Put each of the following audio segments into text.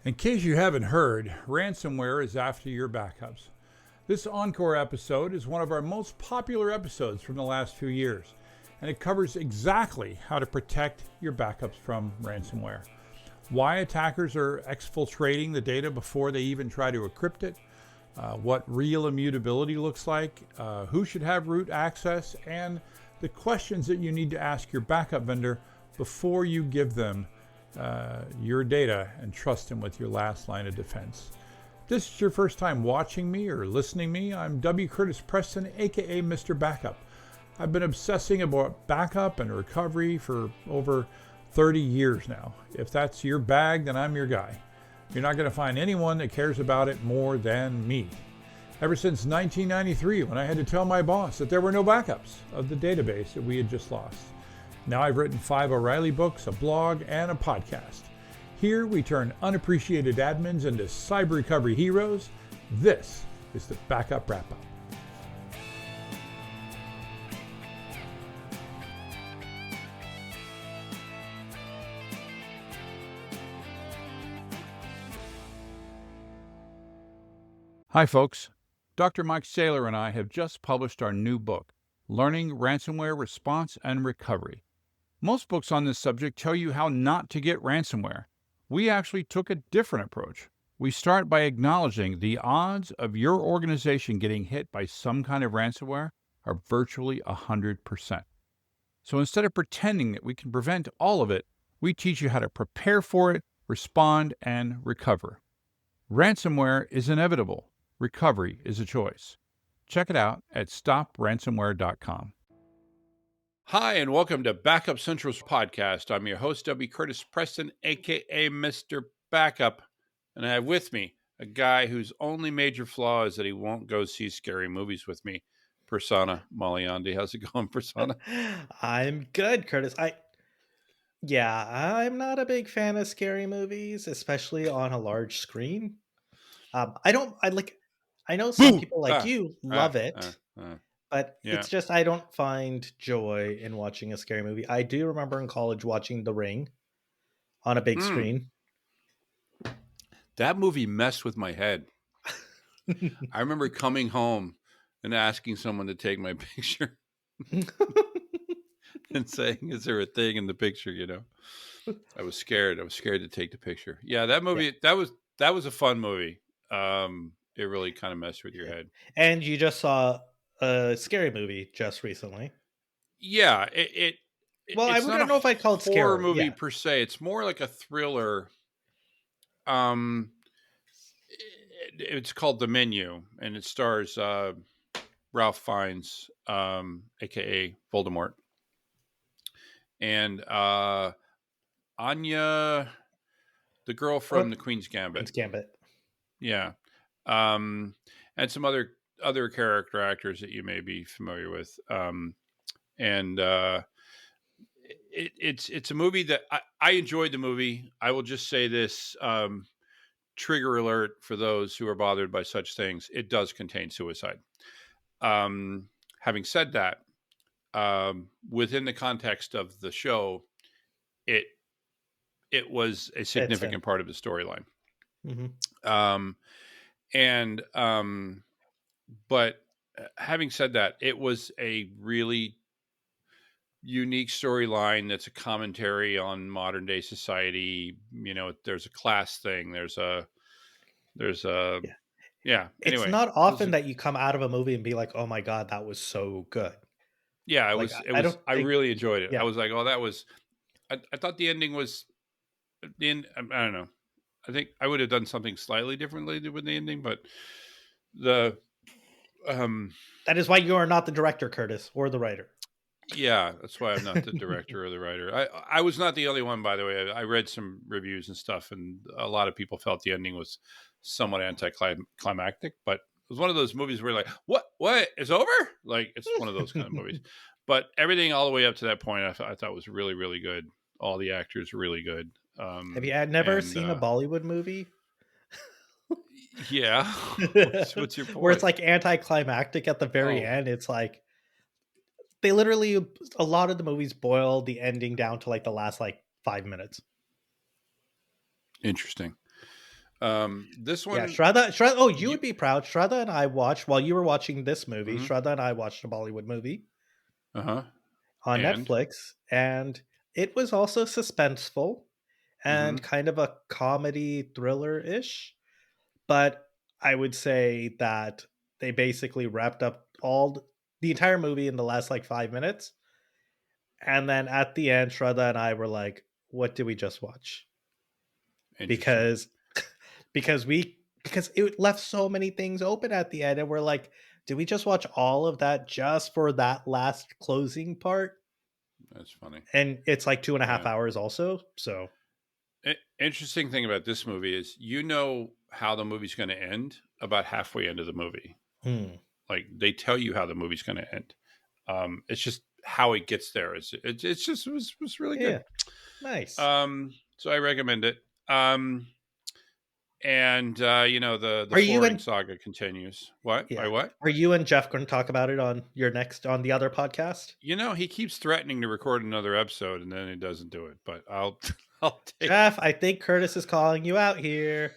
In case you haven't heard, ransomware is after your backups. This Encore episode is one of our most popular episodes from the last few years, and it covers exactly how to protect your backups from ransomware. Why attackers are exfiltrating the data before they even try to encrypt it, what real immutability looks like, who should have root access, and the questions that you need to ask your backup vendor before you give them your data and trust them with your last line of defense. If this is your first time watching me or listening to me, I'm W. Curtis Preston, aka Mr. Backup. I've been obsessing about backup and recovery for over 30 years now. If that's your bag, then I'm your guy. You're not going to find anyone that cares about it more than me. Ever since 1993, when I had to tell my boss that there were no backups of the database that we had just lost. Now I've written 5 O'Reilly books, a blog, and a podcast. Here we turn unappreciated admins into cyber recovery heroes. This is the Backup Wrap-Up. Hi folks, Dr. Mike Saylor and I have just published our new book, Learning Ransomware Response and Recovery. Most books on this subject tell you how not to get ransomware. We actually took a different approach. We start by acknowledging the odds of your organization getting hit by some kind of ransomware are virtually 100%. So instead of pretending that we can prevent all of it, we teach you how to prepare for it, respond, and recover. Ransomware is inevitable. Recovery is a choice. Check it out at stopransomware.com. Hi, and welcome to Backup Central's podcast. I'm your host, W. Curtis Preston, a.k.a. Mr. Backup. And I have with me a guy whose only major flaw is that he won't go see scary movies with me, Prasanna Malaiyandi. How's it going, Prasanna? I'm good, Curtis. I'm not a big fan of scary movies, especially on a large screen. I know some people like you love it. But Yeah. it's just I don't find joy in watching a scary movie. I do remember in college watching The Ring on a big screen. That movie messed with my head. I remember coming home and asking someone to take my picture and saying, "Is there a thing in the picture?" You know, I was scared. I was scared to take the picture. Yeah, that movie. Yeah. That was a fun movie. It really kind of messed with your head. And you just saw a scary movie just recently. Yeah, Well, I wouldn't know if I'd call it horror scary movie per se. It's more like a thriller. It's called The Menu, and it stars Ralph Fiennes, aka Voldemort, and Anya, the girl from The Queen's Gambit. Yeah, and some other character actors that you may be familiar with. It's a movie that I enjoyed the movie. I will just say this, trigger alert for those who are bothered by such things. It does contain suicide. Having said that, within the context of the show, it was a significant part of the storyline. Mm-hmm. But having said that, it was a really unique storyline that's a commentary on modern day society. You know, there's a class thing. There's a yeah. Anyway, it's not often that you come out of a movie and be like, "Oh my god, that was so good." Yeah, I really enjoyed it. Yeah. I was like, "Oh, that was." I thought the ending was the end. I don't know. I think I would have done something slightly differently with the ending, but that is why you are not the director, Curtis, or the writer. Yeah, that's why I'm not the director or the writer. I was not the only one, by the way. I read some reviews and stuff, and a lot of people felt the ending was somewhat anticlimactic. But it was one of those movies where, like, what? It's over? Like, it's one of those kind of movies. But everything all the way up to that point, I thought was really, really good. All the actors were really good. Have you never seen a Bollywood movie? Yeah. What's your point? Where it's like anticlimactic at the very end. It's like they literally, a lot of the movies boil the ending down to like the last like 5 minutes. Interesting. This Yeah, one, Shraddha. Oh, you you, would be proud. Shraddha and I watched while you were watching this movie. mhm, Shraddha and I watched a Bollywood movie uh-huh, on and, Netflix, and it was also suspenseful and mhm, kind of a comedy thriller ish. But I would say that they basically wrapped up the entire movie in the last like 5 minutes, and then at the end, Shraddha and I were like, "What did we just watch?" interesting. Because because it left so many things open at the end, and we're like, "Did we just watch all of that just for that last closing part?" That's funny. And it's like 2.5 Yeah. hours also. So Interesting thing about this movie is you know how the movie's going to end about halfway into the movie. hmm. Like they tell you how the movie's going to end. It's just how it gets there. It's just was really good. Yeah, nice. So I recommend it. And the Are you flooring and saga continues. What? By Yeah. what? Are you and Jeff going to talk about it on the other podcast? He keeps threatening to record another episode and then he doesn't do it. But I'll I'll take. Jeff, I think Curtis is calling you out here.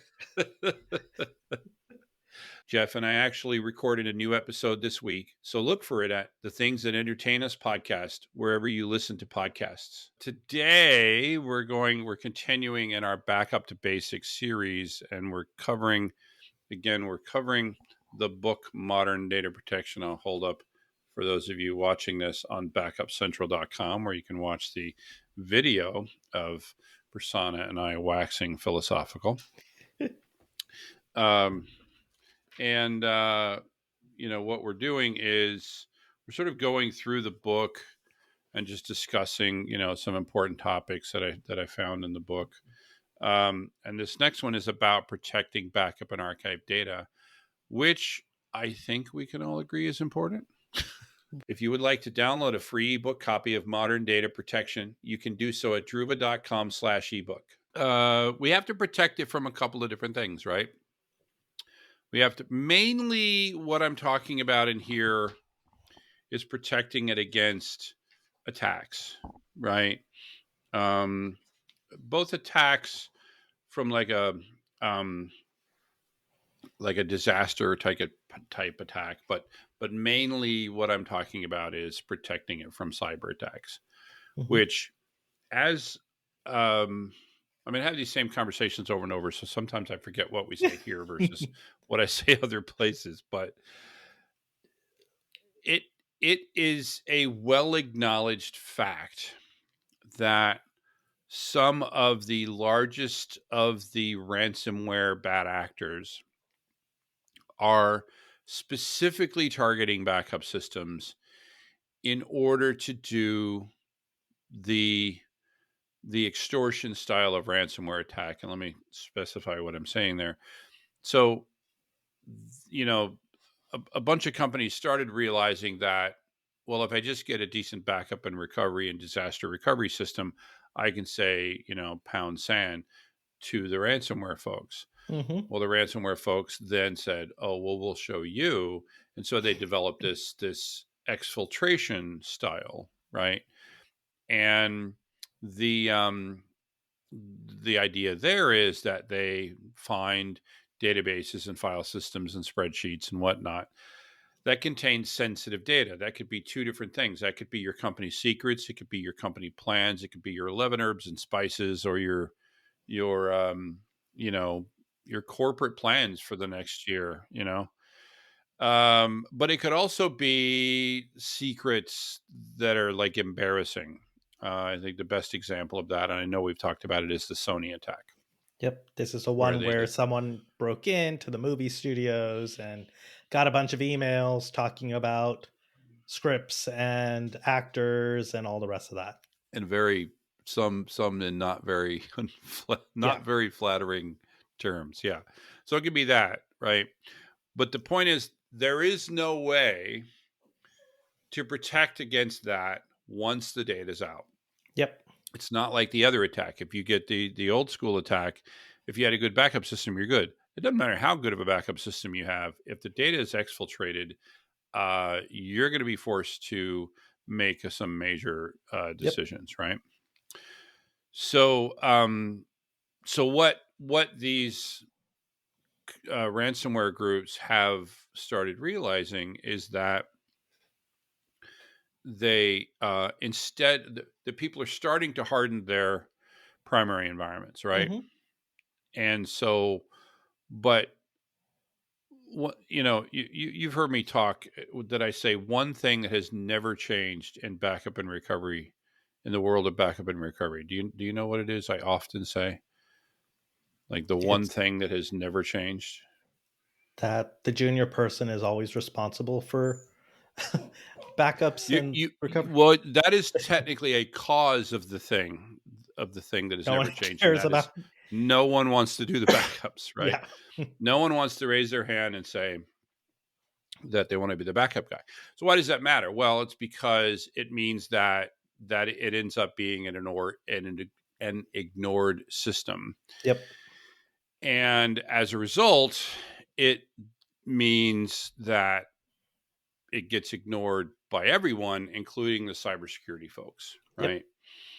Jeff and I actually recorded a new episode this week. So look for it at the Things That Entertain Us podcast, wherever you listen to podcasts. Today, we're continuing in our Back Up to Basics series, and we're covering the book Modern Data Protection. I'll hold up for those of you watching this on backupcentral.com, where you can watch the video of Prasanna and I waxing philosophical. Um, And what we're doing is we're sort of going through the book and just discussing, some important topics that I found in the book. And this next one is about protecting backup and archive data, which I think we can all agree is important. If you would like to download a free ebook copy of Modern Data Protection, you can do so at druva.com/ebook. We have to protect it from a couple of different things, right? We have to mainly what I'm talking about in here is protecting it against attacks, right? Um, Both attacks from um, like a disaster type attack, but mainly what I'm talking about is protecting it from cyber attacks, Mhm. which as I have these same conversations over and over, so sometimes I forget what we say here versus what I say other places. But it it is a well acknowledged fact that some of the largest of the ransomware bad actors are specifically targeting backup systems in order to do the the extortion style of ransomware attack. And let me specify what I'm saying there. So, you know, a bunch of companies started realizing that, well, if I just get a decent backup and recovery and disaster recovery system, I can say, pound sand to the ransomware folks. Mhm. Well, the ransomware folks then said, "Oh, well, we'll show you," and so they developed this exfiltration style, right? And the um, the idea there is that they find databases and file systems and spreadsheets and whatnot that contains sensitive data. That could be two different things. That could be your company secrets. It could be your company plans. It could be your 11 herbs and spices, or your you know your corporate plans for the next year. But it could also be secrets that are like embarrassing. I think the best example of that, and I know we've talked about it, is the Sony attack, Yep, this is the where one they where did. someone broke into the movie studios and got a bunch of emails talking about scripts and actors and all the rest of that. And very some in not very Yeah. not very flattering terms. Yeah, so it could be that, right? But the point is, there is no way to protect against that once the data's out. Yep. It's not like the other attack. If you get the old school attack, if you had a good backup system, you're good. It doesn't matter how good of a backup system you have. If the data is exfiltrated, you're going to be forced to make some major Yep. decisions, right? So, so what these ransomware groups have started realizing is that they instead the people are starting to harden their primary environments, right? Hmm. And so, but what you've heard me talk that I say one thing that has never changed in backup and recovery, in the world of backup and recovery. Do you know what it is? I often say, like, the one It's thing that has never changed. that the junior person is always responsible for backups and recovery. Well, that is technically a cause of the thing that has No one never changed, and cares that is about. no one wants to do the backups, right? Yeah. No one wants to raise their hand and say that they want to be the backup guy. So why does that matter? Well, it's because it means that it ends up being an ignored system, Yep. and as a result, it means that it gets ignored by everyone, including the cybersecurity folks, Yep. right?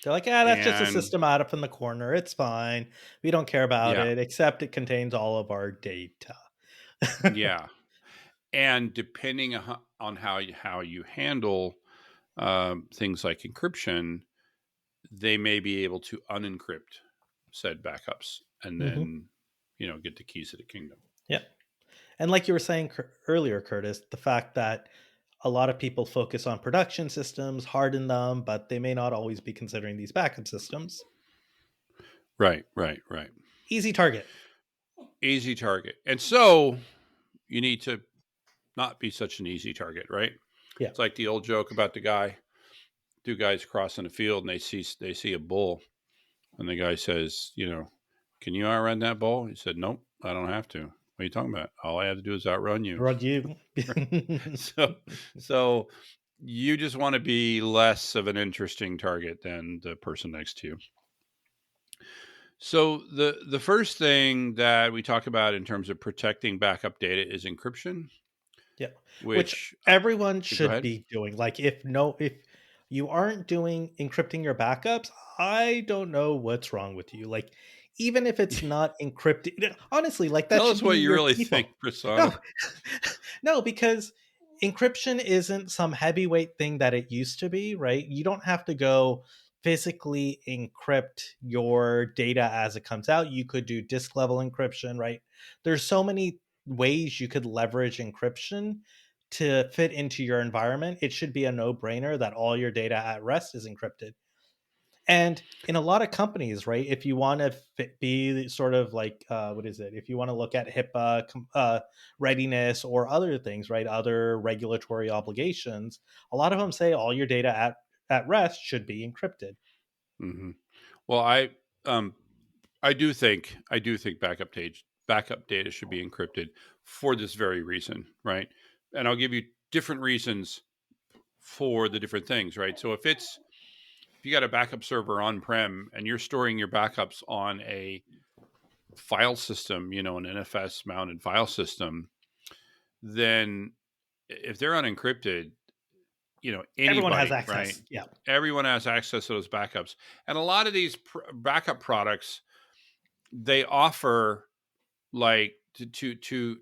They're like, ah, that's just a And system out up in the corner. It's fine. We don't care about yeah, it, except it contains all of our data. yeah, and depending on how you handle things like encryption, they may be able to unencrypt said backups and Hmm. then get the keys to the kingdom. Yeah. And like you were saying earlier, Curtis, the fact that a lot of people focus on production systems, harden them, but they may not always be considering these backup systems. Right, right, right. Easy target. Easy target. And so you need to not be such an easy target, right? Yeah. It's like the old joke about two guys crossing a field, and they see a bull, and the guy says, can you outrun that bull? He said, nope, I don't have to. What are you talking about? All I have to do is outrun you. Rod you. so so you just want to be less of an interesting target than the person next to you. So the first thing that we talk about in terms of protecting backup data is encryption, Yeah. Which which everyone go should ahead. be doing. Like if you aren't doing encrypting your backups, I don't know what's wrong with you. Like even if it's not encrypted, honestly, like that Tell should us what be you your really think, default. No. Prasanna. No, because encryption isn't some heavyweight thing that it used to be, right? You don't have to go physically encrypt your data as it comes out. You could do disk level encryption, right? There's so many ways you could leverage encryption to fit into your environment. It should be a no-brainer that all your data at rest is encrypted. And in a lot of companies, right, if you want to be sort of like, what is it? If you want to look at HIPAA readiness or other things, right, other regulatory obligations, a lot of them say all your data at rest should be encrypted. Hmm. Well, um I do think backup data should be encrypted for this very reason, right? And I'll give you different reasons for the different things, right? So if you got a backup server on prem and you're storing your backups on a file system, an NFS mounted file system, then if they're unencrypted, Everyone has anybody, right? access. Yeah. Everyone has access to those backups. And a lot of these backup products, they offer, like, to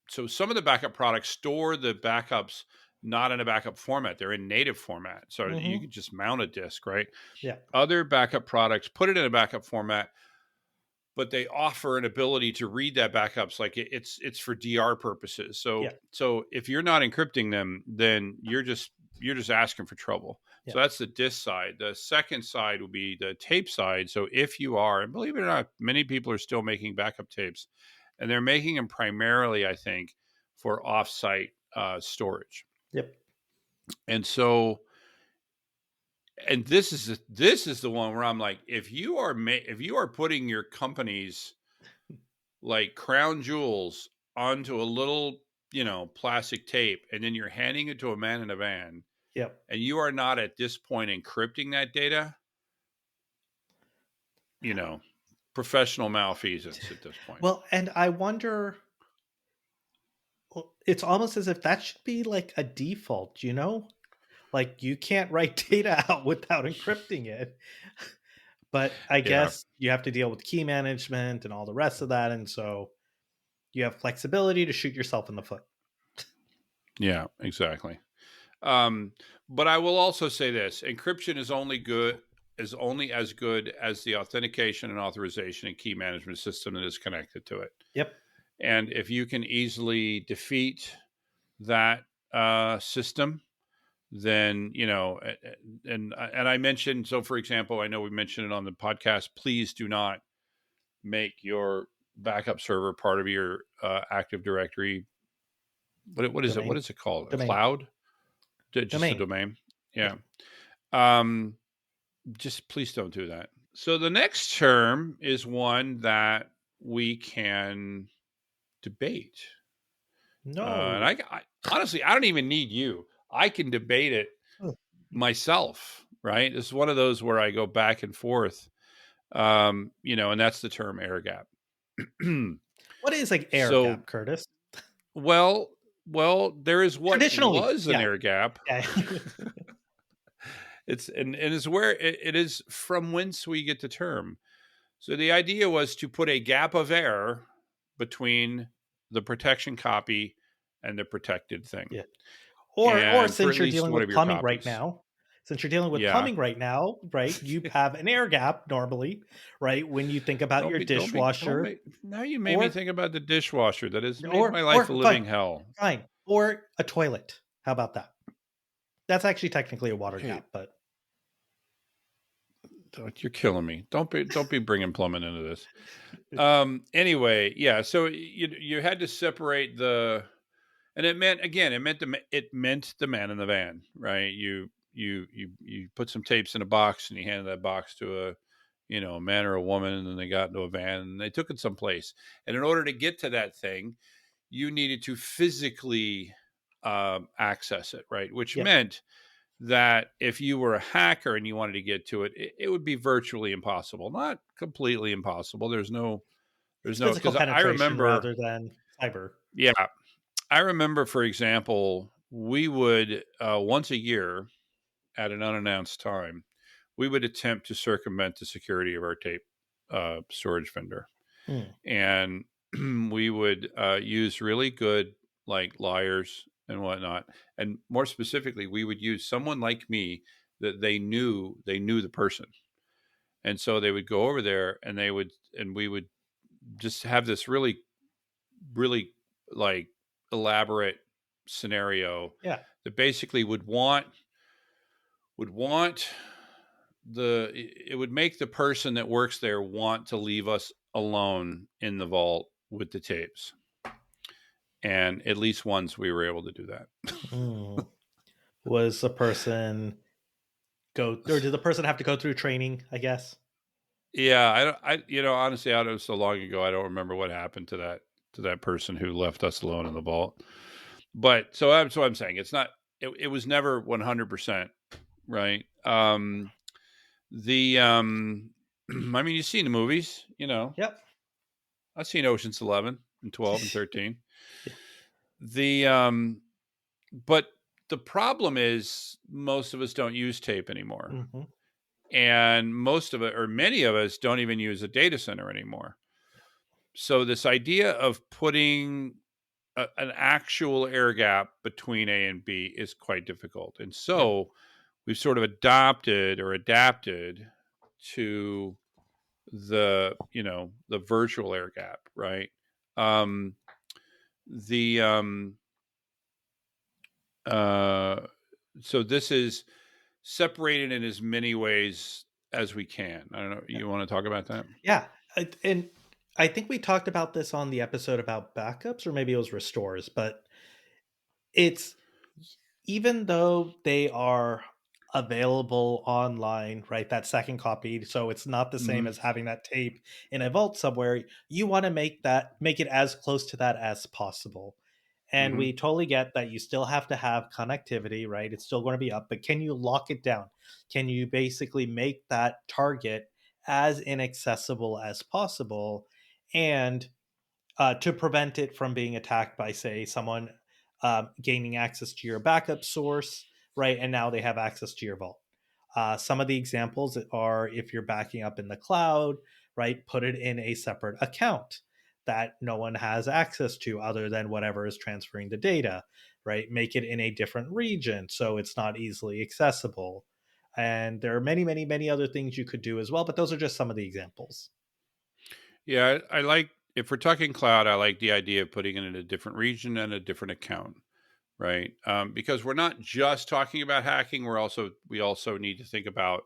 so some of the backup products store the backups not in a backup format, they're in native format, so you Hmm. can just mount a disk, right? Yeah. Other backup products put it in a backup format, but they offer an ability to read that backups, like it's for DR purposes. So Yeah. so if you're not encrypting them, then you're just asking for trouble. Yeah. So that's the disk side. The second side will be the tape side. So if you are, and believe it or not, many people are still making backup tapes, and they're making them primarily, I think, for offsite storage. Yep. And so, and this is the one where I'm like, if you are putting your company's, like, crown jewels onto a little, plastic tape, and then you're handing it to a man in a van, Yep. and you are not at this point encrypting that data, you know, professional malfeasance at this point. Well, and I wonder, well, it's almost as if that should be like a default, you know? Like you can't write data out without encrypting it. But I Yeah. guess you have to deal with key management and all the rest of that. And so you have flexibility to shoot yourself in the foot. Yeah, exactly. But I will also say this: encryption is only as good as the authentication and authorization and key management system that is connected to it. Yep. And if you can easily defeat that system, then and I mentioned, so for example, I know we mentioned it on the podcast. Please do not make your backup server part of your Active Directory. What is it? What Domain. is it called? A Domain. cloud? Just a Domain. domain? Yeah. Yeah. Just please don't do that. So the next term is one that we can debate. And No. I honestly, I don't even need you. I can debate it myself, right? It's one of those where I go back and forth, and that's the term air gap. What is like air So, gap, Curtis? well, there is what Traditionally, was an yeah. air gap. Yeah. It's and it's where it is from whence we get the term. So the idea was to put a gap of air between the protection copy and the protected thing. Yeah. Or And for since at you're least dealing one with of your plumbing right copies. now, Yeah. right, you have an air gap normally, right? When you think about your dishwasher, Now you made me or think about the dishwasher. That has made or my life a living fine, hell. fine, or a toilet. How about that? That's actually technically a water Okay. gap, but You're killing me. Don't be bringing plumbing into this. Anyway, yeah. So you had to separate and it meant the man in the van, right? You put some tapes in a box and you handed that box to a man or a woman, and then they got into a van and they took it someplace. And in order to get to that thing, you needed to physically access it, right? Which yeah, meant that if you were a hacker and you wanted to get to it, it would be virtually impossible. Not completely impossible. There's no, it's physical because I penetration remember, rather than cyber. yeah, I remember, for example, we would once a year at an unannounced time, we would attempt to circumvent the security of our tape storage vendor. And we would use really good like liars and whatnot, and more specifically, we would use someone like me that they knew the person, and so they would go over there and we would just have this really like elaborate scenario Yeah. that basically would want it would make the person that works there want to leave us alone in the vault with the tapes. And at least once we were able to do that. Was the person did the person have to go through training, I guess? Yeah, honestly, I don't so long ago, I don't remember what happened to that person who left us alone in the vault. But so that's what I'm saying. It's not. It was never 100%, right? I mean, you've seen the movies, Yep. I've seen Ocean's 11 and 12 and 13. But the problem is most of us don't use tape anymore. Mm-hmm. And most of it, or many of us, don't even use a data center anymore. So this idea of putting an actual air gap between A and B is quite difficult. And so we've sort of adapted to the virtual air gap, right? So this is separated in as many ways as we can. I don't know. You want to talk about that? Yeah. And I think we talked about this on the episode about backups, or maybe it was restores, but it's, even though they are available online, right? That second copy. So it's not the same as having that tape in a vault somewhere. You want to make it as close to that as possible. And we totally get that you still have to have connectivity, right? It's still going to be up, but can you lock it down? Can you basically make that target as inaccessible as possible, and to prevent it from being attacked by, say, someone gaining access to your backup source, right? And now they have access to your vault. Some of the examples are, if you're backing up in the cloud, right? Put it in a separate account. that no one has access to other than whatever is transferring the data, right? Make it in a different region so it's not easily accessible. And there are many, many, many other things you could do as well, but those are just some of the examples. Yeah, I like, if we're talking cloud, I like the idea of putting it in a different region and a different account, right? Because we're not just talking about hacking. We also need to think about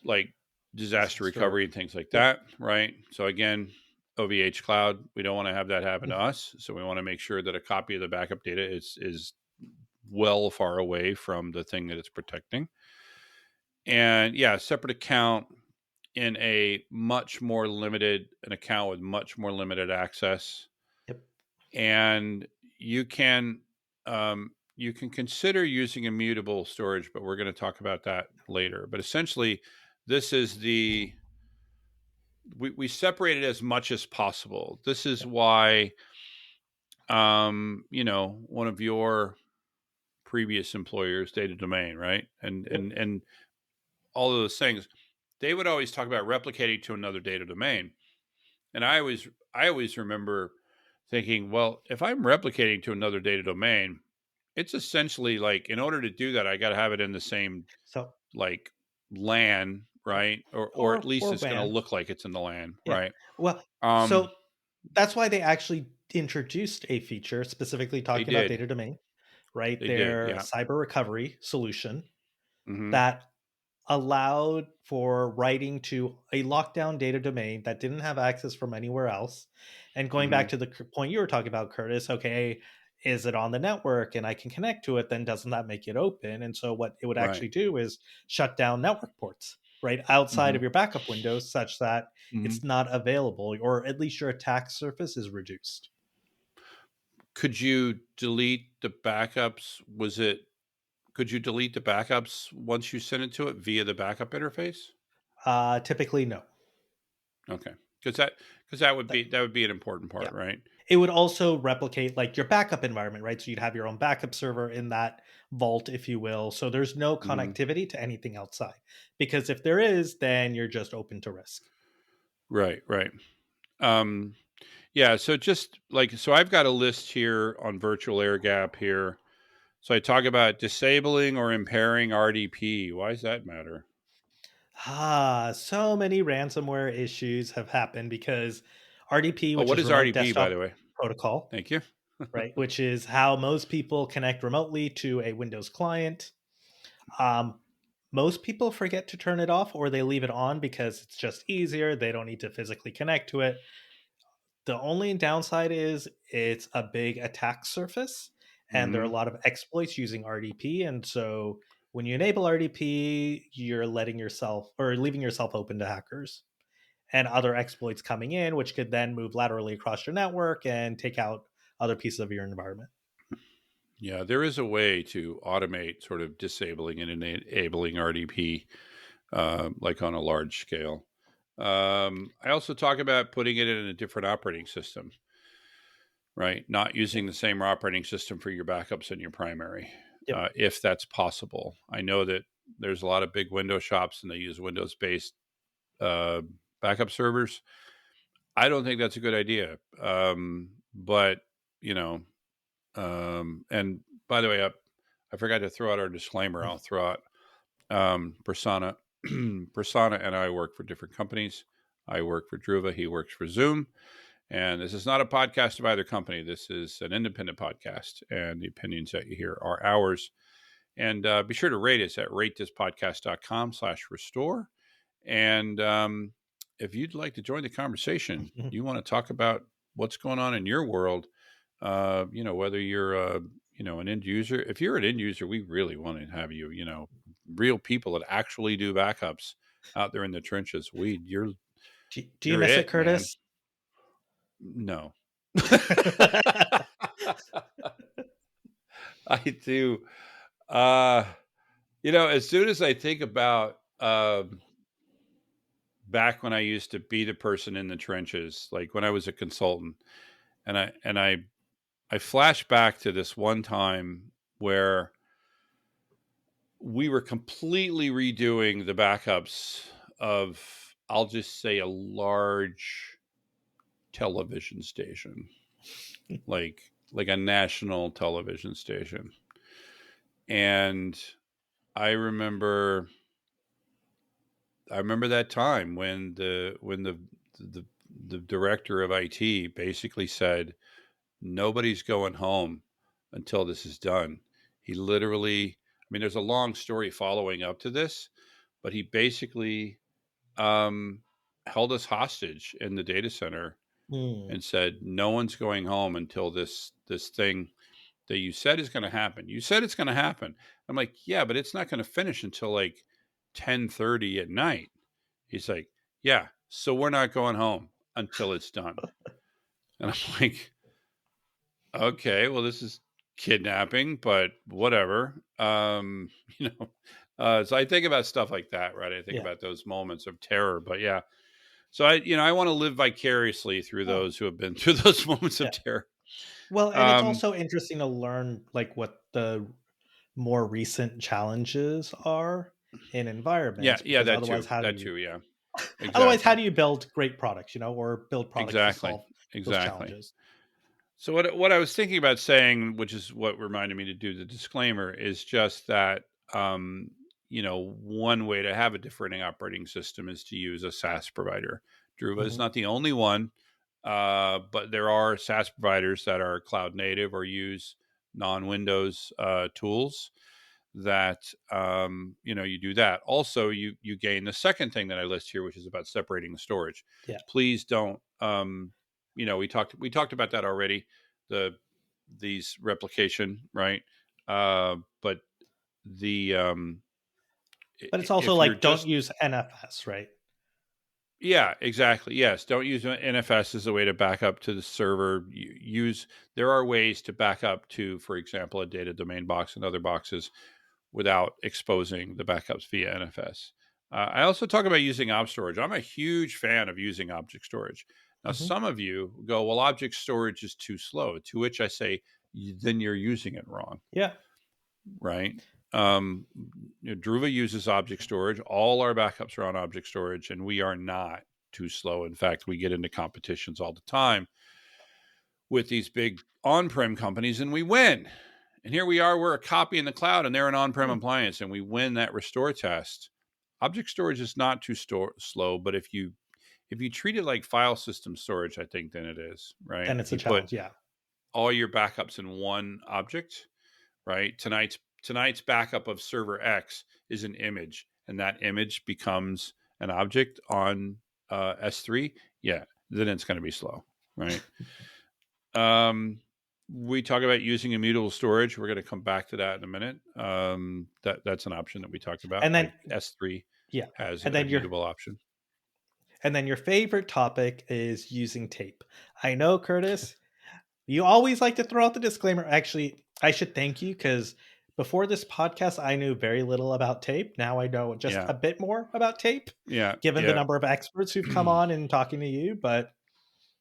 like disaster recovery and things like Yep. that, right? So again, OVH cloud, we don't want to have that happen to us. So we want to make sure that a copy of the backup data is well far away from the thing that it's protecting. And yeah, separate account in an account with much more limited access. Yep. And you can consider using immutable storage, but we're going to talk about that later. But essentially, this is we separate it as much as possible. This is why one of your previous employers, Data Domain, right? And all of those things, they would always talk about replicating to another data domain. And I always remember thinking, well, if I'm replicating to another data domain, it's essentially like, in order to do that, I got to have it in the same like LAN, right? Or at least or it's going to WAN. look like it's in the LAN, Yeah. right? Well, so that's why they actually introduced a feature specifically talking about data domain, right? They did, Their yeah. cyber recovery solution Mm-hmm. that allowed for writing to a lockdown data domain that didn't have access from anywhere else. And going back to the point you were talking about, Curtis, okay, is it on the network and I can connect to it? Then doesn't that make it open? And so what it would actually do is shut down network ports right outside of your backup windows such that it's not available, or at least your attack surface is reduced. Could you delete the backups? Could you delete the backups once you send it to it via the backup interface? Typically, no. Okay, because that would be an important part, Yeah. right? It would also replicate like your backup environment, right? So you'd have your own backup server in that vault, if you will. So there's no connectivity to anything outside, because if there is, then you're just open to risk. Right. Yeah. So I've got a list here on virtual air gap here. So I talk about disabling or impairing RDP. Why does that matter? So many ransomware issues have happened because RDP, Oh, which what is is remote RDP, by desktop the way? protocol, Thank you. right, which is how most people connect remotely to a Windows client. Most people forget to turn it off, or they leave it on because it's just easier. They don't need to physically connect to it. The only downside is it's a big attack surface, and there are a lot of exploits using RDP. And so when you enable RDP, you're letting yourself or leaving yourself open to hackers and other exploits coming in, which could then move laterally across your network and take out other pieces of your environment. Yeah, there is a way to automate sort of disabling and enabling RDP, like on a large scale. I also talk about putting it in a different operating system, right? Not using the same operating system for your backups and your primary, Yep. if that's possible. I know that there's a lot of big Windows shops and they use Windows-based backup servers. I don't think that's a good idea. But, you know, and by the way, I forgot to throw out our disclaimer. I'll throw out Prasanna. Prasanna and I work for different companies. I work for Druva. He works for Zoom. And this is not a podcast of either company. This is an independent podcast. And the opinions that you hear are ours. And be sure to rate us at ratethispodcast.com/restore. And if you'd like to join the conversation, you want to talk about what's going on in your world, whether you're an end user. If you're an end user, we really want to have you, real people that actually do backups out there in the trenches. Do you You're miss it, it, man. Curtis? No. I do. As soon as I think about back when I used to be the person in the trenches, like when I was a consultant, and I flash back to this one time where we were completely redoing the backups of, I'll just say, a large television station, like a national television station. And I remember that time when the director of IT basically said, nobody's going home until this is done. He literally, I mean, there's a long story following up to this, but he basically held us hostage in the data center Mm. and said, no one's going home until this thing that you said is going to happen. You said it's going to happen. I'm like, yeah, but it's not going to finish until like 10:30 at night. He's like, yeah, so we're not going home until it's done. And I'm like, okay, well, this is kidnapping, but whatever. You know, so I think about stuff like that, right? I think Yeah. about those moments of terror, but yeah. So I want to live vicariously through Oh, those who have been through those moments yeah. of terror. Well, and it's Um, also interesting to learn like what the more recent challenges are in yeah, environments, yeah, because otherwise that too, yeah, how exactly, do you build great products, or build products to exactly, solve those exactly. challenges? So what I was thinking about saying, which is what reminded me to do the disclaimer, is just that one way to have a different operating system is to use a SaaS provider. Druva is Mhm. not the only one, but there are SaaS providers that are cloud native or use non-Windows tools that you do that. Also, you gain the second thing that I list here, which is about separating the storage. Yeah. Please don't. We talked about that already. These replication, right? But the But it's also if you're like don't just use NFS, right? yeah, exactly. Yes, don't use NFS as a way to back up to the server. There are ways to back up to, for example, a data domain box and other boxes without exposing the backups via NFS. I also talk about using object storage. I'm a huge fan of using object storage. Now, Mhm. some of you go, well, object storage is too slow, to which I say, then you're using it wrong, Yeah. right? Druva uses object storage. All our backups are on object storage, and we are not too slow. In fact, we get into competitions all the time with these big on-prem companies, and we win. And here we are, we're a copy in the cloud, and they're an on-prem Hmm. appliance, and we win that restore test. Object storage is not too slow, but if you treat it like file system storage, I think then it is, right? Then If it's a you put challenge. Yeah. all your backups in one object, right? Tonight's backup of server X is an image, and that image becomes an object on S3. Yeah, then it's going to be slow, right? We talk about using immutable storage. We're going to come back to that in a minute. That's an option that we talked about. And Like then S3 yeah. has And a then your mutable option. favorite topic is using tape. I know, Curtis, you always like to throw out the disclaimer. Actually, I should thank you because before this podcast, I knew very little about tape. Now I know just Yeah, a bit more about tape, yeah, given the yeah. number of experts who've come on and talking to you. But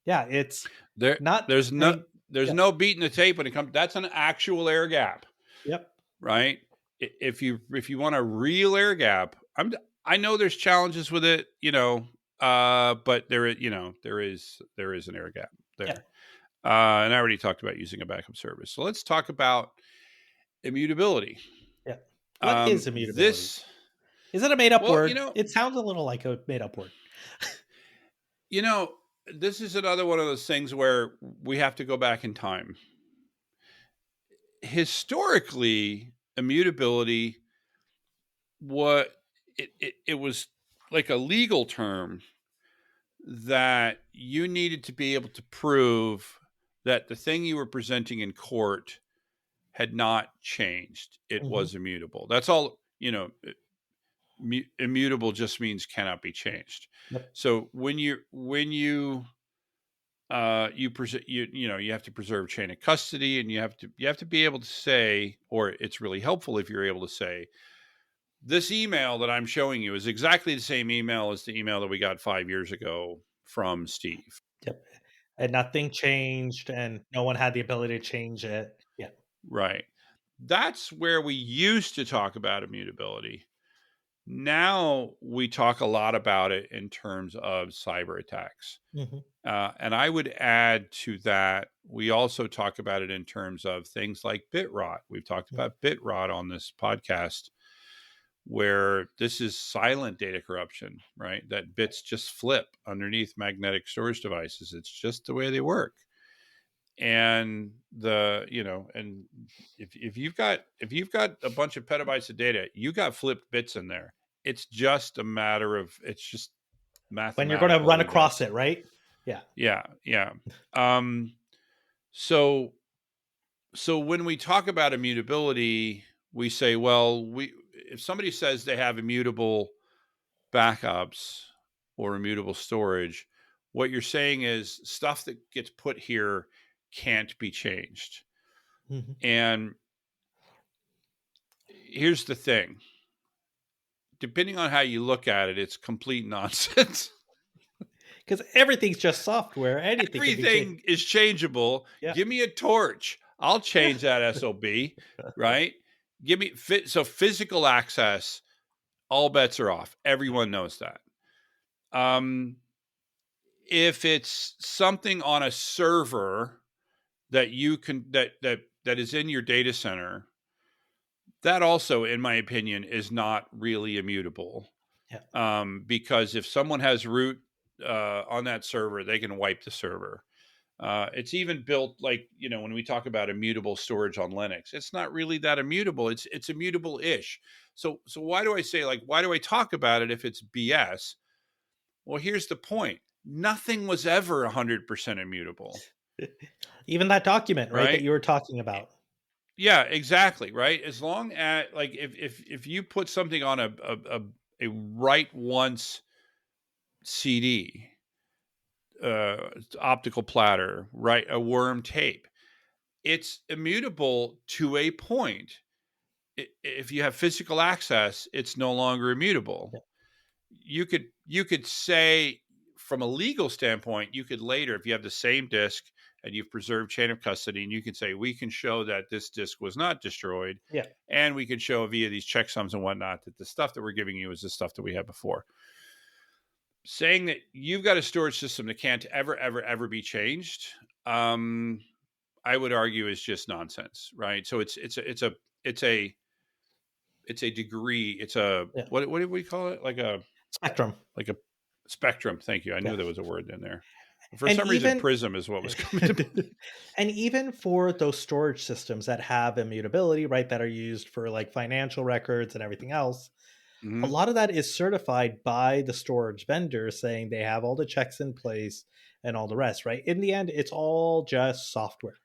yeah, it's there, not there's no, a there's yeah, no beating the tape when it comes. That's an actual air gap, yep, right? If you want a real air gap, I know there's challenges with it, but there is an air gap yeah, there. And I already talked about using a backup service. So let's talk about immutability. yeah. What is immutability? This, Is it a made up well, word? It sounds a little like a made up word. you know, this is another one of those things where we have to go back in time. Historically, immutability, what it was like a legal term that you needed to be able to prove that the thing you were presenting in court had not changed. It Hmm. was immutable. That's all, immutable just means cannot be changed. Yep. So when you you have to preserve chain of custody, and you have to be able to say, or it's really helpful if you're able to say, this email that I'm showing you is exactly the same email as the email that we got 5 years ago from Steve. Yep. And nothing changed, and no one had the ability to change it. Yeah. Right. That's where we used to talk about immutability. Now we talk a lot about it in terms of cyber attacks. Mhm. And I would add to that, we also talk about it in terms of things like bit rot. We've talked Mm. about bit rot on this podcast, where this is silent data corruption, right? That bits just flip underneath magnetic storage devices. It's just the way they work. And and if you've got a bunch of petabytes of data, you got flipped bits in there. It's just a matter of, it's just When you're going to run mathematically, across that's, it, right? Yeah. yeah. Um, so when we talk about immutability, we say, well, if somebody says they have immutable backups or immutable storage, what you're saying is stuff that gets put here can't be changed. Mhm. And here's the thing. Depending on how you look at it, it's complete nonsense. Because everything's just software. Anything can be changed. Everything is changeable. Yeah. Give me a torch. I'll Yeah. change that SOB, right? Give me so physical access, all bets are off. Everyone knows that. If it's something on a server that you can that is in your data center, that also, in my opinion, is not really immutable. Yeah. Because if someone has root on that server, they can wipe the server. It's even built, like, when we talk about immutable storage on Linux, it's not really that immutable. It's immutable-ish. So why do I say, like, why do I talk about it if it's BS? Well, here's the point. Nothing was ever 100% immutable, Even that document, right, that right? you were talking about. Yeah, exactly, right? As long as, like, if you put something on a write once CD, optical platter, right, a worm tape, it's immutable to a point. If you have physical access, it's no longer immutable. Yeah. You could say, from a legal standpoint, you could later, if you have the same disk and you've preserved chain of custody, and you can say, we can show that this disk was not destroyed, Yeah. and we can show via these checksums and whatnot that the stuff that we're giving you is the stuff that we had before. Saying that you've got a storage system that can't ever be changed, I would argue, is just nonsense, right? So it's a degree. It's a, Yeah. what do we call it? Like a Spectrum. spectrum. Thank you. I Yeah. knew there was a word in there. For And some reason, even prism is what was coming to mind. and even for those storage systems that have immutability, right, that are used for like financial records and everything else, a Mm-hmm. lot of that is certified by the storage vendor saying they have all the checks in place and all the rest, right? In the end, it's all just software,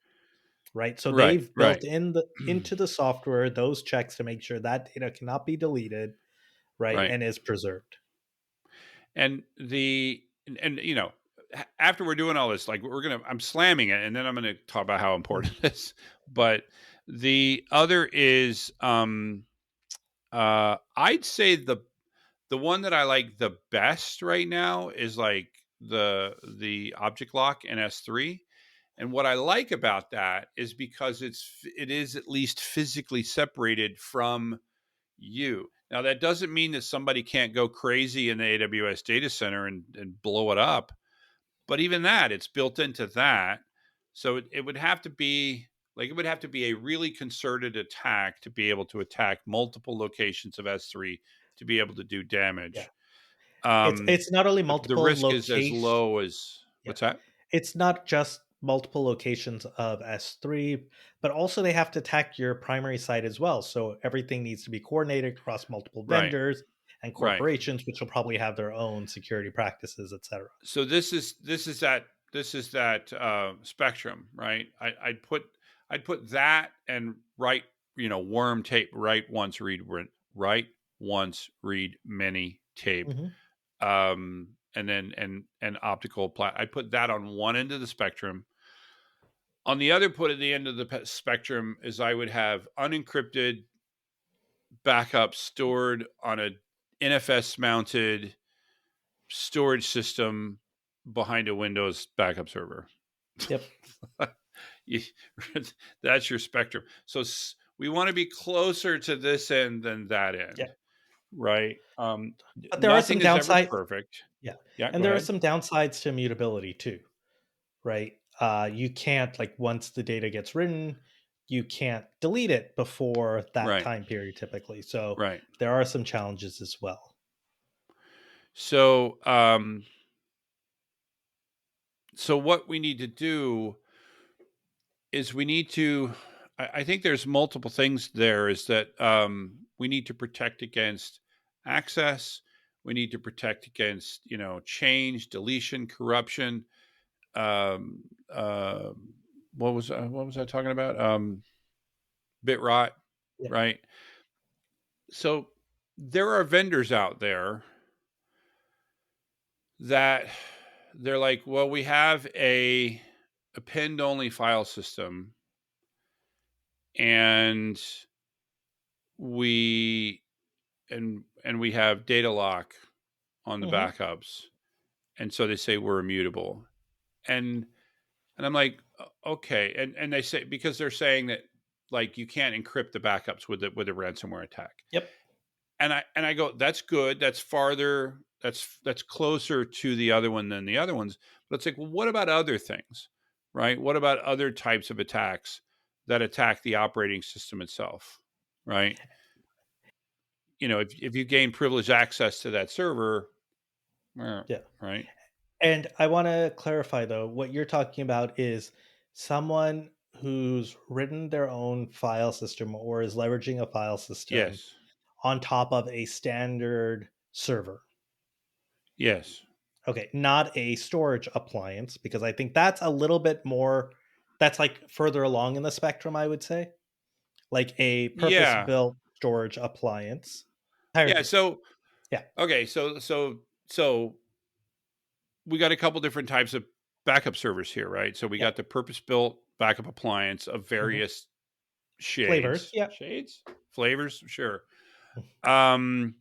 right? So Right. they've built Right. in the into the software those checks to make sure that data cannot be deleted, right, Right. and is preserved. And after we're doing all this, like, I'm slamming it, and then I'm gonna talk about how important it is. But the other is, I'd say the one that I like the best right now is, like, the object lock in S3. And what I like about that is because it is at least physically separated from you. Now, that doesn't mean that somebody can't go crazy in the AWS data center and blow it up. But even that, it's built into that. So it would have to be, like, it would have to be a really concerted attack to be able to attack multiple locations of S3 to be able to do Yeah. damage. It's not only The multiple risk is as locations. low as, Yeah. what's that? It's not just multiple locations of S3, but also they have to attack your primary site as well. So everything needs to be coordinated across multiple Right. vendors and Right. corporations, which will probably have their own security practices, etc. So this is that spectrum, right? I'd put that and write, worm tape, write once, write once, read many tape, Hmm. and then and optical I put that on one end of the spectrum. On the other put at the end of the spectrum is, I would have unencrypted backup stored on a NFS mounted storage system behind a Windows backup server. Yep. You- that's your spectrum. So we want to be closer to this end than that end. Yeah. right? But there are some Nothing is ever downsides. perfect. Yeah. Yeah, And go there are ahead. some downsides to immutability too, right? You can't, like, once the data gets written, you can't delete it before that Right, time period typically. So right. there are some challenges as well. So, so what we need to do is we need to. I think there's multiple things there. Is that we need to protect against access. We need to protect against change, deletion, corruption. Um, uh, what was I talking about? Bit rot, Yeah. right? So there are vendors out there that they're like, well, we have a append only file system, and we and we have data lock on the Hmm. backups, and so they say we're immutable, and I'm like, okay, and they say, because they're saying that, like, you can't encrypt the backups with a ransomware attack. Yep. And I go, that's good. That's farther. That's closer to the other one than the other ones. But it's like, well, what about other things, right? What about other types of attacks that attack the operating system itself, right? If you gain privileged access to that server, Yeah. right? And I want to clarify though, what you're talking about is someone who's written their own file system or is leveraging a file system Yes, on top of a standard server. yes, Okay, not a storage appliance, because I think that's a little bit more, that's like further along in the spectrum, I would say. Like a yeah, purpose-built storage appliance. Higher yeah. tier. So Yeah. okay, so we got a couple different types of backup servers here, right? So we Yeah. got the purpose-built backup appliance of Mhm. various Flavors. shades, Yeah. flavors, sure. Um,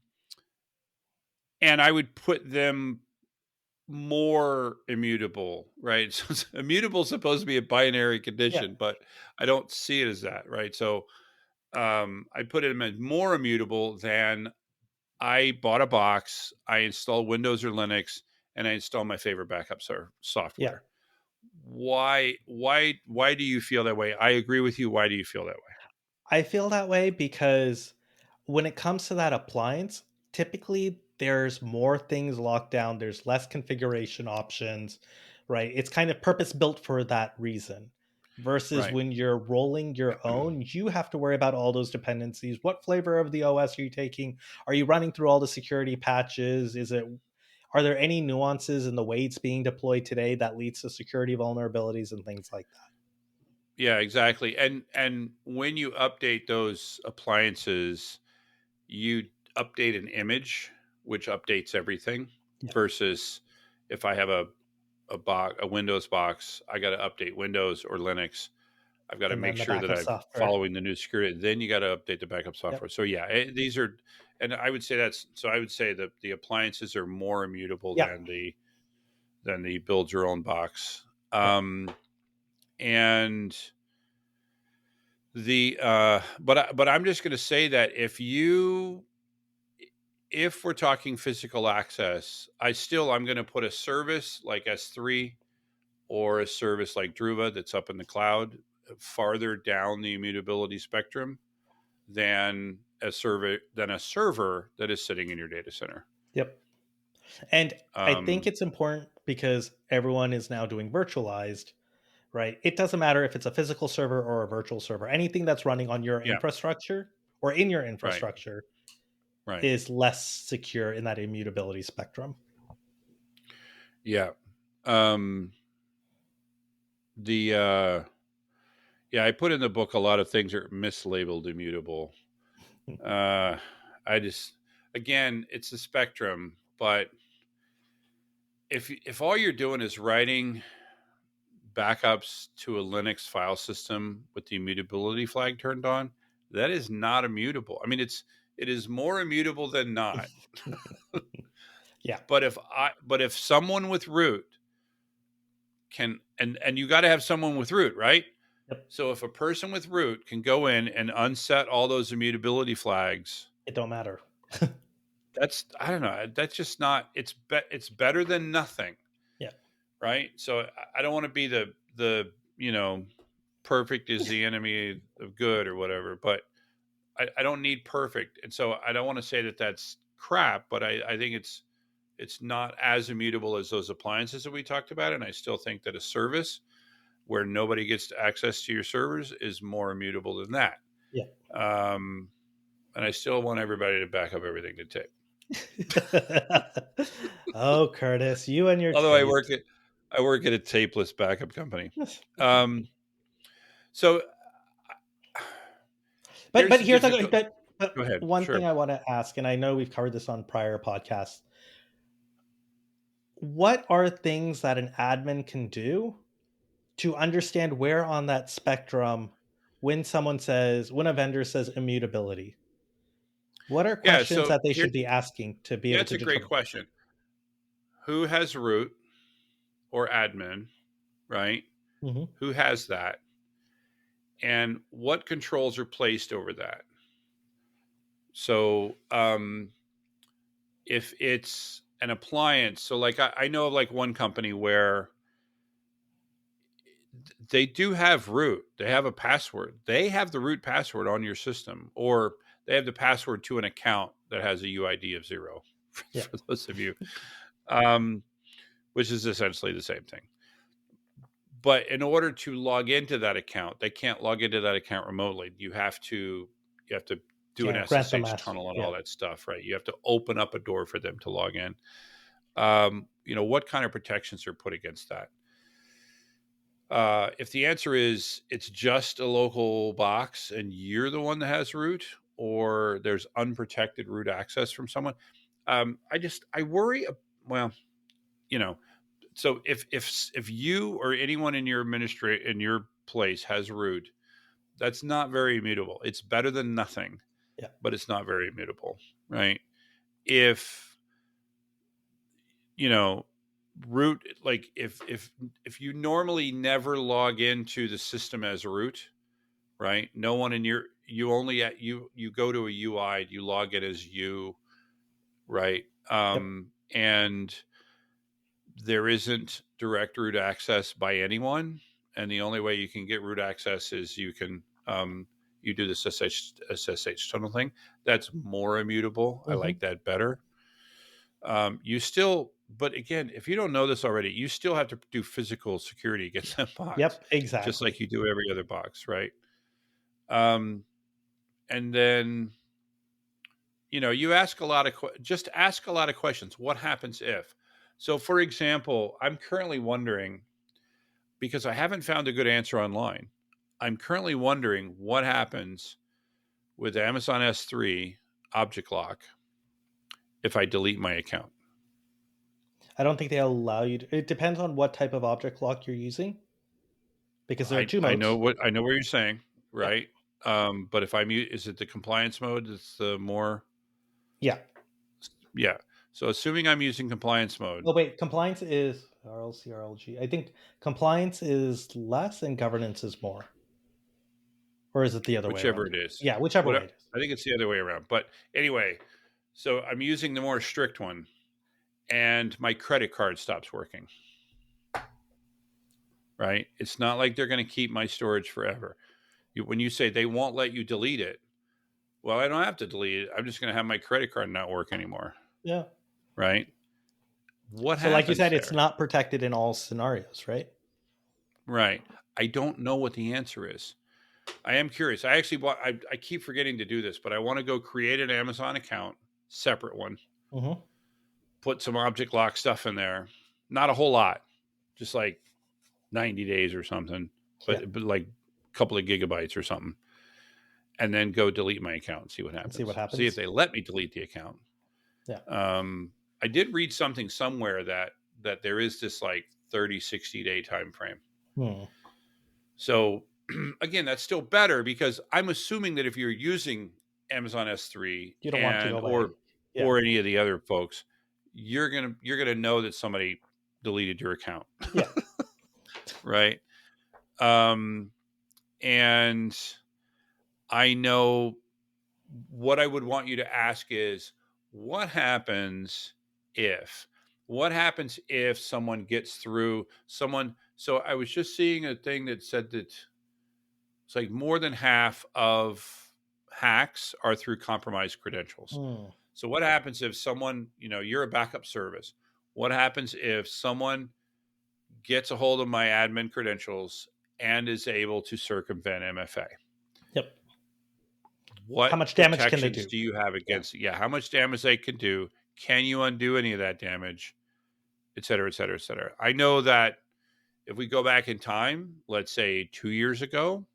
and I would put them more immutable, right? So immutable is supposed to be a binary Yeah. condition, but I don't see it as that, right? So I put them as more immutable than I bought a box, I install Windows or Linux, and I install my favorite backup Yeah. software. Why do you feel that way? I agree with you. Why do you feel that way? I feel that way because when it comes to that appliance, typically there's more things locked down, there's less configuration options, right? It's kind of purpose built for that reason. Versus Right. when you're rolling your own, you have to worry about all those dependencies. What flavor of the OS are you taking? Are you running through all the security patches? Are there any nuances in the way it's being deployed today that leads to security vulnerabilities and things like that? Yeah, exactly. And when you update those appliances, you update an image, which updates everything, Yeah. versus if I have a Windows box, I got to update Windows or Linux. I've got to And make then the sure that backup I'm software. following the new security. Then you got to update the backup Yep. software. So yeah, these are, and I would say I would say that the appliances are more immutable Yeah. than the build your own box. Yeah. And but I'm just going to say that if we're talking physical access, I'm going to put a service like S3 or a service like Druva that's up in the cloud farther down the immutability spectrum than a server that is sitting in your data center. Yep. And I think Um, it's important because everyone is now doing virtualized, right? It doesn't matter if it's a physical server or a virtual server. Anything that's running on your yeah, infrastructure or in your right, infrastructure right, is less secure in that immutability spectrum. yeah. Um, the Yeah, I put in the book a lot of things are mislabeled immutable. Uh, I just, again, it's a spectrum, but if all you're doing is writing backups to a Linux file system with the immutability flag turned on, that is not immutable. I mean, it is more immutable than not. Yeah. But if someone with root can, and you got to have someone with root, right? Yep. So if a person with root can go in and unset all those immutability flags, It don't matter. I don't know. That's just not. It's better than nothing. Yeah. Right. So I don't want to be the perfect is the enemy of good or whatever. But I don't need perfect, and so I don't want to say that that's crap. But I think it's not as immutable as those appliances that we talked about, and I still think that a service where nobody gets access to your servers is more immutable than that. Yeah. And I still want everybody to back up everything to tape. Oh, Curtis, you and your Although tape. I work at a tapeless backup company. So But here's the here's difficult. but Go ahead. one Sure. thing I want to ask, and I know we've covered this on prior podcasts. What are things that an admin can do to understand where on that spectrum when a vendor says immutability? What are Yeah. questions So that they here, should be asking to be able that's to a great determine? question. Who has root or admin, right? Mhm. Who has that? And what controls are placed over that? So if it's an appliance, so like I know of like one company where they do have root, they have a password, they have the root password on your system, or they have the password to an account that has a UID of 0 Yeah. for those of you, um, which is essentially the same thing. But in order to log into that account, they can't log into that account remotely. You have to do an Grant them SSH tunnel and Yeah. all that stuff, right? You have to open up a door for them to log in. What kind of protections are put against that? If the answer is it's just a local box and you're the one that has root, or there's unprotected root access from someone, I worry. Well, you know, so if you or anyone in your place has root, that's not very immutable. It's better than nothing, Yeah. but it's not very immutable, right? If root, like if you normally never log into the system as root, right? No one in you go to a UI, you log in as you, right? Yep. And there isn't direct root access by anyone, and the only way you can get root access is you do this SSH tunnel thing. That's more immutable. I Mm-hmm. like that better. But again, if you don't know this already, you still have to do physical security against that box, Yep. just like Exactly. you do every other box, right? And then you ask a lot of just ask a lot of questions. What happens if? So, for example, I'm currently wondering, because I haven't found a good answer online. I'm currently wondering what happens with Amazon S3 object lock if I delete my account. I don't think they'll allow you to. It depends on what type of object lock you're using, because there are two I know modes. what you're saying, Yeah. right? But if is it the compliance mode? It's the more, Yeah. yeah. So assuming I'm using compliance mode, Oh wait, compliance is RLC RLG. I think compliance is less and governance is more. Or is it the other way whichever around? it is, Yeah, whichever way whatever. it is. I think it's the other way around. But anyway, so I'm using the more strict one, and my credit card stops working. Right? It's not like they're going to keep my storage forever. When you say they won't let you delete it, well, I don't have to delete it. I'm just going to have my credit card not work anymore. Yeah. Right? What So like you happens said, it's there? not protected in all scenarios, right? Right. I don't know what the answer is. I am curious. I actually I keep forgetting to do this, but I want to go create an Amazon account, separate one, Mm-hmm. put some object lock stuff in there. Not a whole lot, just like 90 days or something, Yeah. but like a couple of gigabytes or something. And then go delete my account and see what And see what happens. See if happens. they let me delete the account. Yeah. I did read something somewhere that there is this like 30-60 day time frame. So again, that's still better, because I'm assuming that if you're using Amazon S3 You don't want to and go by. Yeah. or any of the other folks, you're gonna know that somebody deleted your account. Yeah. Right. And I know what I would want you to ask is, what happens if someone gets through someone? So I was just seeing a thing that said that it's like more than half of hacks are through compromised credentials. So what happens if someone, you're a backup service. What happens if someone gets a hold of my admin credentials and is able to circumvent MFA? Yep. What how much damage can they protections do? do you have against it? Yeah, how much damage they can do? Can you undo any of that damage? Et cetera, et cetera, et cetera. I know that if we go back in time, let's say 2 years ago,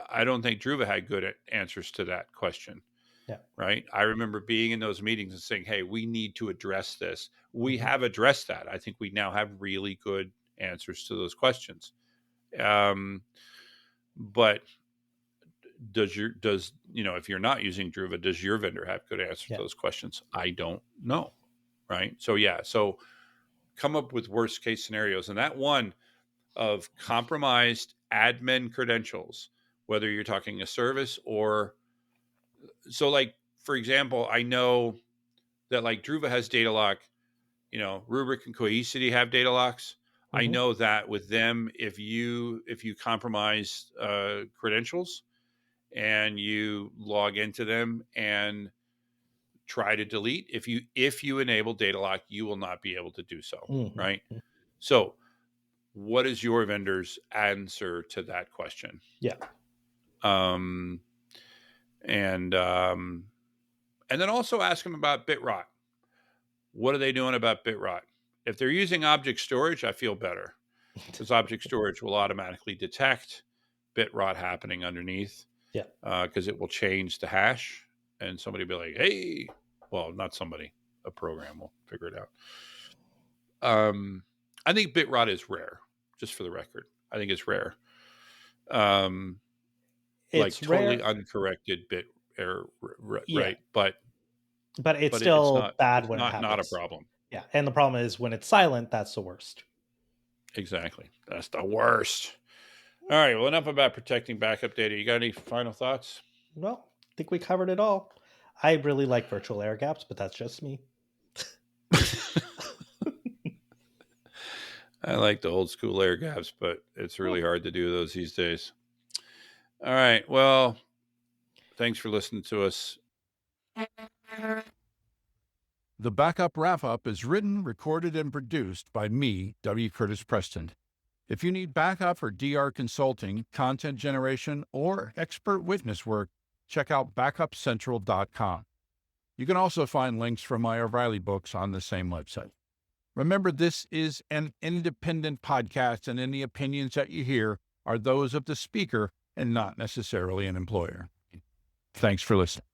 I don't think Druva had good answers to that question. Yeah. Right. I remember being in those meetings and saying, hey, we need to address this. We Mm-hmm. have addressed that. I think we now have really good answers to those questions. But if you're not using Druva, does your vendor have good answers to those questions? I don't know. Right. So come up with worst case scenarios. And that one of compromised admin credentials, whether you're talking a service or so, like, for example, I know that like Druva has data lock, Rubrik and Cohesity have data locks. Mm-hmm. I know that with them, if you compromise credentials and you log into them and try to delete, if you enable data lock, you will not be able to do so. Mm-hmm. Right. So what is your vendor's answer to that question? Yeah. And then also ask them about bit rot. What are they doing about bit rot? If they're using object storage, I feel better because object storage will automatically detect bit rot happening underneath. Yeah. Because it will change the hash and somebody will be like, hey, well, not somebody, a program will figure it out. I think bit rot is rare, just for the record. I think it's rare. Like totally rare. Uncorrected bit error, right? Yeah. But it's still bad when it happens. Not a problem. Yeah, and the problem is when it's silent, that's the worst. Exactly, that's the worst. All right, well, enough about protecting backup data. You got any final thoughts? Well, I think we covered it all. I really like virtual air gaps, but that's just me. I like the old school air gaps, but it's really hard to do those these days. All right, well, thanks for listening to us. The Backup Wrap-Up is written, recorded, and produced by me, W. Curtis Preston. If you need backup or DR consulting, content generation, or expert witness work, check out backupcentral.com. You can also find links from my O'Reilly books on the same website. Remember, this is an independent podcast, and any opinions that you hear are those of the speaker and not necessarily an employer. Thanks for listening.